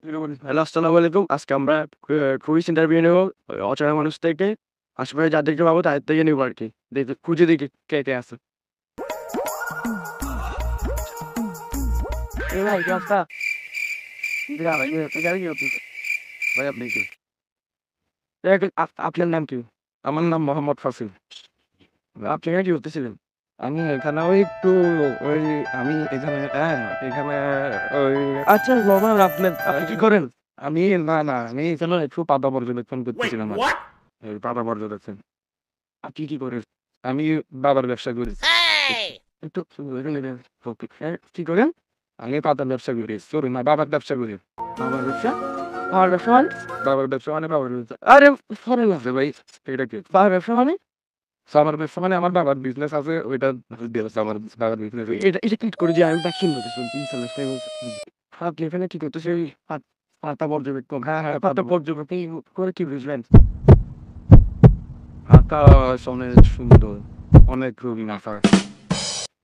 Hello, আসসালামু আলাইকুম। আজকে আমরা ক্রুইজ ইন্টারভিউ নেব। অচেনা মানুষ থেকে আশেপাশে যাদেরকে পাবো তাদের থেকে নিবো আরকি। খুঁজে দেখি কে, কে আছে। এ ভাই কি অবস্থা? ভাই আপনি কে? আপনার নাম কি? আমার নাম মোহাম্মদ ফাসিল। আপনি এখানে কি করতেছিলেন? আমি এখানে ওই একটু ওই আমি এখানে এখানে ওই আচ্ছা বাবা আপনি কি করেন? আমি না আমি এখানে একটু পাতা পর্যবেক্ষণ করতেছিলাম আর কি। এই পাতা পর্যবেক্ষণ। আপনি কি করেন? আমি বাবার ব্যবসা করি। একটু কি করেন? আমি পাতার ব্যবসা করি। সরি না বাবার ব্যবসা করি। বাবার ব্যবসা? বাবার ব্যবসা মানে? বাবার ব্যবসা মানে বাবার ব্যবসা। আরে সরি না ভাই। এটা কি? বাবার ব্যবসা মানে? আমার ব্যবসা মানে আমার বাবার বিজনেস আছে ওইটা আমার বাবার বিজনেস এটা কি করে যে আমি ভ্যাকসিন আপনি এখানে কি করতেছে ওই পাতা পর্যবেক্ষণ পাতা পর্যবেক্ষণ করে কি বুঝলেন আকাশ অনেক সুন্দর অনেক রঙিন আকাশ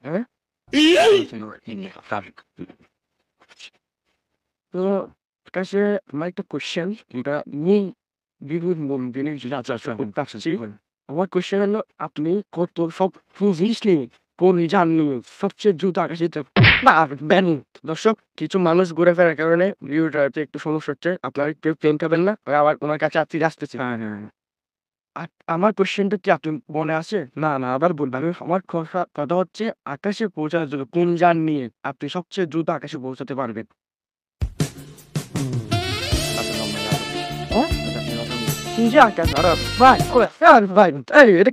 হ্যাঁ তো কাছে আমার একটা কোশ্চেন এটা নিয়ে বিভিন্ন জিনিস যাচ্ছে আমার কোশ্চেন হলো আপনি কত সব জিনিস কোন জানলো সবচেয়ে দ্রুত আকাশে পারবেন দর্শক কিছু মানুষ ঘুরে ফেরার কারণে ভিউটা একটু সমস্যা হচ্ছে আপনার কেউ প্লেন খাবেন না আবার ওনার কাছে আপনি আসতেছে আর আমার কোশ্চেনটা কি আপনি মনে আছে না না আবার বলবেন আমার কথা হচ্ছে আকাশে পৌঁছার জন্য কোন যান নিয়ে আপনি সবচেয়ে দ্রুত আকাশে পৌঁছাতে পারবেন হ্যাঁ? কি যে আকাশ ভাই ভাই এই এটা